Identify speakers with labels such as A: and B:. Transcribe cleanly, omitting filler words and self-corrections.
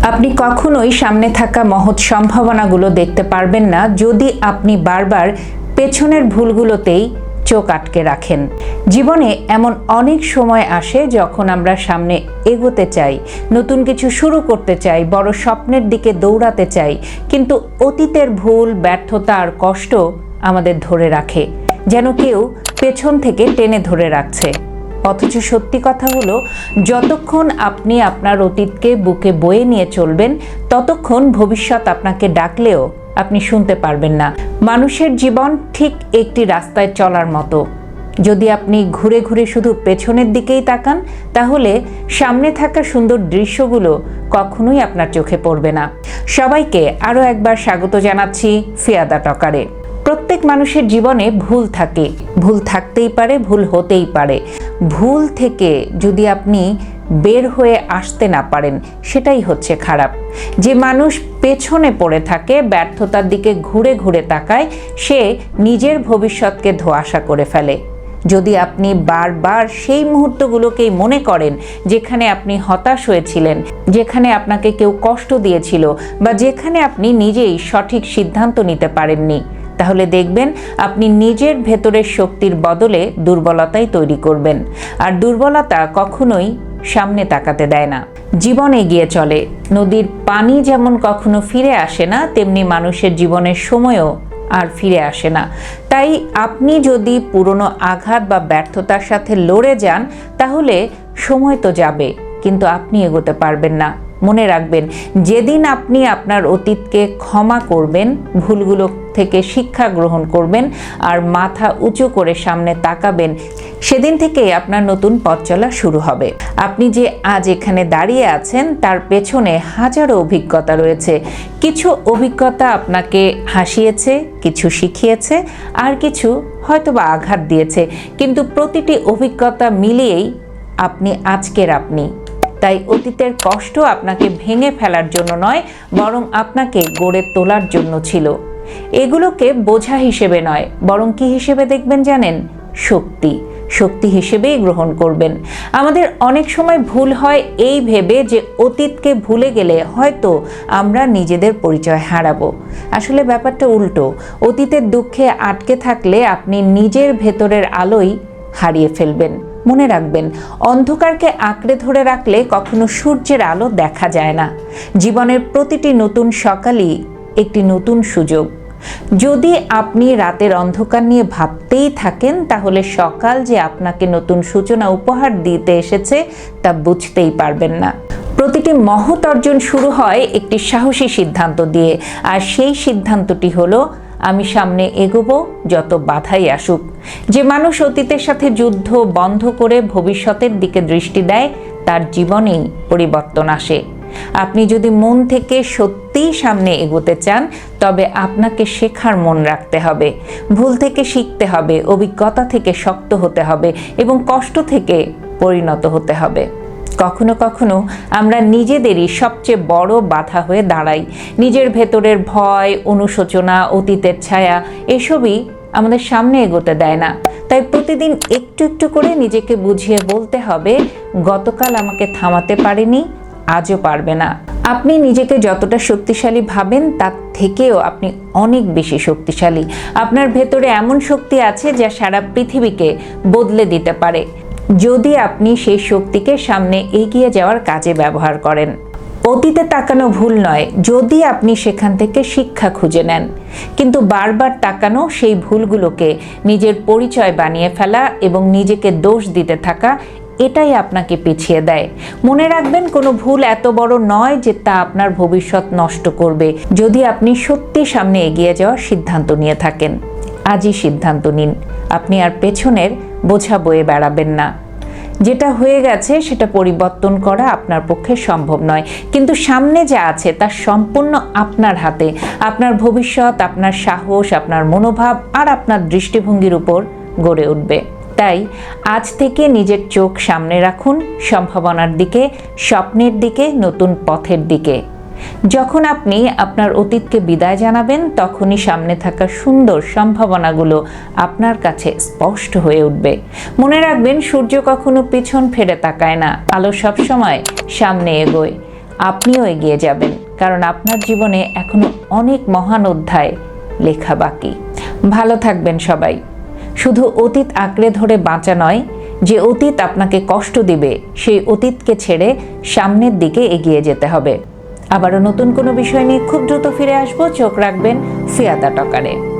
A: আপনি কখনোই সামনে থাকা মহৎ সম্ভাবনাগুলো দেখতে পারবেন না যদি আপনি বারবার পেছনের ভুলগুলোতেই চোখ আটকে রাখেন। জীবনে এমন অনেক সময় আসে যখন আমরা সামনে এগোতে চাই, নতুন কিছু শুরু করতে চাই, বড় স্বপ্নের দিকে দৌড়াতে চাই, কিন্তু অতীতের ভুল, ব্যর্থতা আর কষ্ট আমাদের ধরে রাখে, যেন কেউ পেছন থেকে টেনে ধরে রাখছে। অথচ সত্যি কথা হলো, যতক্ষণ আপনি আপনার অতীতকে বুকে বয়ে নিয়ে চলবেন, ততক্ষণ ভবিষ্যৎ আপনাকে ডাকলেও আপনি শুনতে পারবেন না। মানুষের জীবন ঠিক একটি রাস্তায় চলার মতো। যদি আপনি ঘুরে ঘুরে শুধু পেছনের দিকেই তাকান, তাহলে সামনে থাকা সুন্দর দৃশ্যগুলো কখনোই আপনার চোখে পড়বে না। সবাইকে আরও একবার স্বাগত জানাচ্ছি ফিয়াদা টকারে। প্রত্যেক মানুষের জীবনে ভুল থাকে, ভুল থাকতেই পারে, ভুল হতেই পারে। ভুল থেকে যদি আপনি বের হয়ে আসতে না পারেন, সেটাই হচ্ছে খারাপ। যে মানুষ পেছনে পড়ে থাকে, ব্যর্থতার দিকে ঘুরে ঘুরে তাকায়, সে নিজের ভবিষ্যৎকে ধোঁয়াশা করে ফেলে। যদি আপনি বারবার সেই মুহূর্তগুলোকেই মনে করেন যেখানে আপনি হতাশ হয়েছিলেন, যেখানে আপনাকে কেউ কষ্ট দিয়েছিল, বা যেখানে আপনি নিজেই সঠিক সিদ্ধান্ত নিতে পারেননি, তাহলে দেখবেন আপনি নিজের ভেতরের শক্তির বদলে দুর্বলতাই তৈরি করবেন। আর দুর্বলতা কখনোই সামনে তাকাতে দেয় না, জীবন এগিয়ে চলে। নদীর পানি যেমন কখনো ফিরে আসে না, তেমনি মানুষের জীবনের সময়ও আর ফিরে আসে না। তাই আপনি যদি পুরনো আঘাত বা ব্যর্থতার সাথে লড়ে যান, তাহলে সময় তো যাবে, কিন্তু আপনি এগোতে পারবেন না। মনে রাখবেন, যেদিন আপনি আপনার অতীতকে ক্ষমা করবেন, ভুলগুলো থেকে শিক্ষা গ্রহণ করবেন আর মাথা উঁচু করে সামনে তাকাবেন, সেদিন থেকেই আপনার নতুন পথ চলা শুরু হবে। আপনি যে আজ এখানে দাঁড়িয়ে আছেন, তার পেছনে হাজারো অভিজ্ঞতা রয়েছে। কিছু অভিজ্ঞতা আপনাকে হাসিয়েছে, কিছু শিখিয়েছে, আর কিছু হয়তোবা আঘাত দিয়েছে, কিন্তু প্রতিটি অভিজ্ঞতা মিলিয়েই আপনি আজকের আপনি। তাই অতীতের কষ্ট আপনাকে ভেঙে ফেলার জন্য নয়, বরং আপনাকে গড়ে তোলার জন্য ছিল। এগুলোকে বোঝা হিসেবে নয়, বরং কি হিসেবে দেখবেন জানেন? শক্তি হিসেবেই গ্রহণ করবেন। আমাদের অনেক সময় ভুল হয় এই ভেবে যে অতীতকে ভুলে গেলে হয়তো আমরা নিজেদের পরিচয় হারাবো। আসলে ব্যাপারটা উল্টো। অতীতের দুঃখে আটকে থাকলে আপনি নিজের ভেতরের আলোই হারিয়ে ফেলবেন। মনে রাখবেন, অন্ধকারকে আঁকড়ে ধরে রাখলে কখনো সূর্যের আলো দেখা যায় না। জীবনের প্রতিটি নতুন সকালই একটি নতুন সুযোগ। যদি আপনি রাতের অন্ধকার নিয়ে ভাবতেই থাকেন, তাহলে সকাল যে আপনাকে নতুন সূচনা উপহার দিতে এসেছে তা বুঝতেই পারবেন না। প্রতিটি মহৎ অর্জন শুরু হয় একটি সাহসী সিদ্ধান্ত দিয়ে, আর সেই সিদ্ধান্তটি হলো, আমি সামনে এগোবো যত বাধাই আসুক। যে মানুষ অতীতের সাথে যুদ্ধ বন্ধ করে ভবিষ্যতের দিকে দৃষ্টি দেয়, তার জীবনেই পরিবর্তন আসে। আপনি যদি মন থেকে সত্যিই সামনে এগোতে চান, তবে আপনাকে শেখার মন রাখতে হবে, ভুল থেকে শিখতে হবে, অভিজ্ঞতা থেকে শক্ত হতে হবে এবং কষ্ট থেকে পরিণত হতে হবে। কখনো কখনো আমরা নিজেদেরই সবচেয়ে বড় বাধা হয়ে দাঁড়াই। নিজের ভেতরের ভয়, অনুশোচনা, অতীতের ছায়া, এসবই আমাদের সামনে এগোতে দেয় না। তাই প্রতিদিন একটু একটু করে নিজেকে বুঝিয়ে বলতে হবে, গতকাল আমাকে থামাতে পারেনি, আজও পারবে না। আপনি নিজেকে যতটা শক্তিশালী ভাবেন, তার থেকেও আপনি অনেক বেশি শক্তিশালী। আপনার ভেতরে এমন শক্তি আছে যা সারা পৃথিবীকে বদলে দিতে পারে, যদি আপনি সেই শক্তিকে সামনে এগিয়ে যাওয়ার কাজে ব্যবহার করেন। অতীতে তাকানো ভুল নয়, যদি আপনি সেখান থেকে শিক্ষা খুঁজে নেন। কিন্তু বারবার তাকানো, সেই ভুলগুলোকে নিজের পরিচয় বানিয়ে ফেলা এবং নিজেকে দোষ দিতে থাকা, এটাই আপনাকে পিছিয়ে দেয়। মনে রাখবেন, কোনো ভুল এত বড় নয় যে তা আপনার ভবিষ্যৎ নষ্ট করবে, যদি আপনি সত্যি সামনে এগিয়ে যাওয়ার সিদ্ধান্ত নিয়ে থাকেন। আজই সিদ্ধান্ত নিন, আপনি আর পেছনের বোঝা বয়ে বেড়াবেন না। যেটা হয়ে গেছে সেটা পরিবর্তন করা আপনার পক্ষে সম্ভব নয়, কিন্তু সামনে যা আছে তা সম্পূর্ণ আপনার হাতে। আপনার ভবিষ্যৎ, আপনার সাহস, আপনার মনোভাব আর আপনার দৃষ্টিভঙ্গির উপর গড়ে উঠবে। তাই আজ থেকে নিজের চোখ সামনে রাখুন, সম্ভাবনার দিকে, স্বপ্নের দিকে, নতুন পথের দিকে। যখন আপনি আপনার অতীতকে বিদায় জানাবেন, তখনই সামনে থাকা সুন্দর সম্ভাবনাগুলো আপনার কাছে স্পষ্ট হয়ে উঠবে। মনে রাখবেন, সূর্য কখনো পিছন ফিরে তাকায় না, আলো সবসময় সামনে এগোয়। আপনিও এগিয়ে যাবেন, কারণ আপনার জীবনে এখনো অনেক মহান অধ্যায় লেখা বাকি। ভালো থাকবেন সবাই। শুধু অতীত আঁকড়ে ধরে বাঁচা নয়, যে অতীত আপনাকে কষ্ট দিবে সেই অতীতকে ছেড়ে সামনের দিকে এগিয়ে যেতে হবে। আবারও নতুন কোনো বিষয় নিয়ে খুব দ্রুত ফিরে আসবো। চোখ রাখবেন ফিয়াদা টকারে।